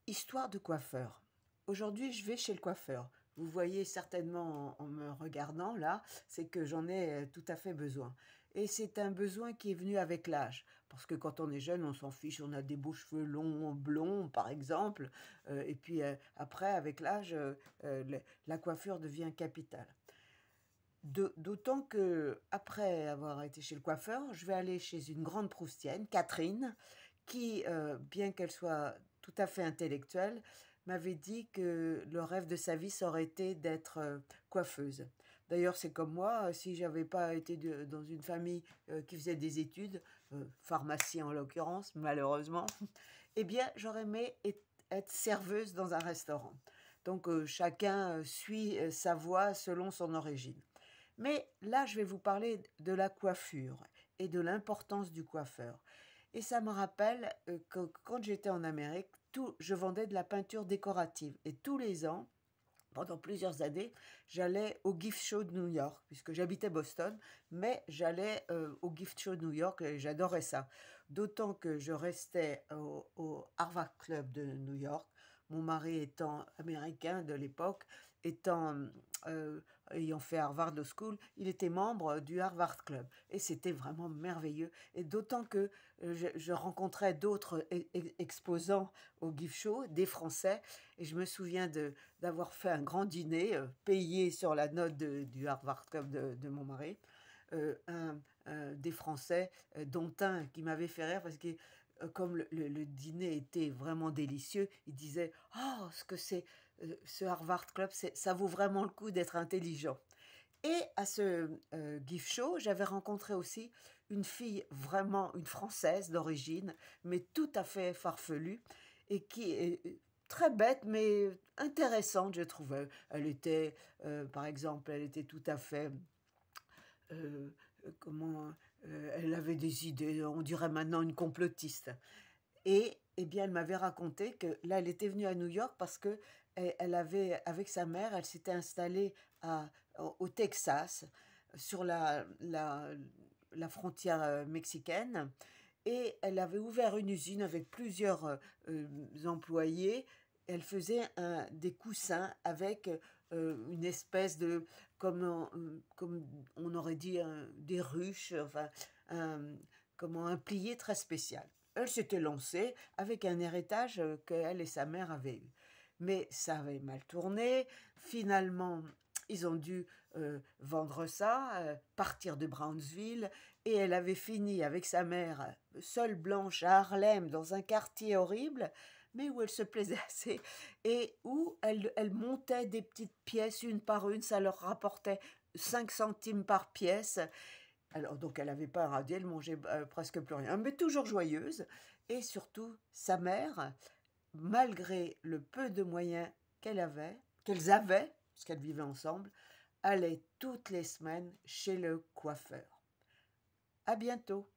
Histoire de coiffeur. Aujourd'hui, je vais chez le coiffeur. Vous voyez certainement en me regardant là, c'est que j'en ai tout à fait besoin. Et c'est un besoin qui est venu avec l'âge. Parce que quand on est jeune, on s'en fiche, on a des beaux cheveux longs, blonds par exemple. Et puis après, avec l'âge, la coiffure devient capitale. D'autant que après avoir été chez le coiffeur, je vais aller chez une grande proustienne, Catherine, qui, bien qu'elle soit tout à fait intellectuelle, m'avait dit que le rêve de sa vie, ça aurait été d'être coiffeuse. D'ailleurs, c'est comme moi, si j'avais pas été dans une famille qui faisait des études, pharmacie en l'occurrence, malheureusement, eh bien, j'aurais aimé être serveuse dans un restaurant. Donc, chacun suit sa voie selon son origine. Mais là, je vais vous parler de la coiffure et de l'importance du coiffeur. Et ça me rappelle que quand j'étais en Amérique, je vendais de la peinture décorative. Et tous les ans, pendant plusieurs années, j'allais au Gift Show de New York, puisque j'habitais Boston, mais j'allais au Gift Show de New York et j'adorais ça. D'autant que je restais au Harvard Club de New York, mon mari étant américain de l'époque, ayant fait Harvard Law School, il était membre du Harvard Club. Et c'était vraiment merveilleux. Et d'autant que je rencontrais d'autres exposants au Gift Show, des Français, et je me souviens d'avoir fait un grand dîner, payé sur la note du Harvard Club de mon mari, des Français, dont un qui m'avait fait rire parce que comme le dîner était vraiment délicieux, il disait: «Oh, ce que c'est, ce Harvard Club, ça vaut vraiment le coup d'être intelligent». Et à ce gift show, j'avais rencontré aussi une fille vraiment, une Française d'origine, mais tout à fait farfelue, et qui est très bête, mais intéressante, je trouvais. Elle était, par exemple, elle était tout à fait comment elle avait des idées, on dirait maintenant une complotiste. Et eh bien, elle m'avait raconté que là, elle était venue à New York parce que elle avait, avec sa mère, elle s'était installée au Texas, sur la frontière mexicaine, et elle avait ouvert une usine avec plusieurs employés. Elle faisait des coussins avec une espèce de, comme on aurait dit, des ruches, enfin, un, comment, un plié très spécial. Elle s'était lancée avec un héritage qu'elle et sa mère avaient eu. Mais ça avait mal tourné. Finalement, ils ont dû vendre ça, partir de Brownsville, et elle avait fini avec sa mère, seule blanche à Harlem, dans un quartier horrible, mais où elle se plaisait assez, et où elle montait des petites pièces une par une, ça leur rapportait 5 centimes par pièce. Alors, donc, elle n'avait pas un radis, elle mangeait presque plus rien, mais toujours joyeuse. Et surtout, sa mère, malgré le peu de moyens qu'elles avaient, puisqu'elles vivaient ensemble, allait toutes les semaines chez le coiffeur. À bientôt!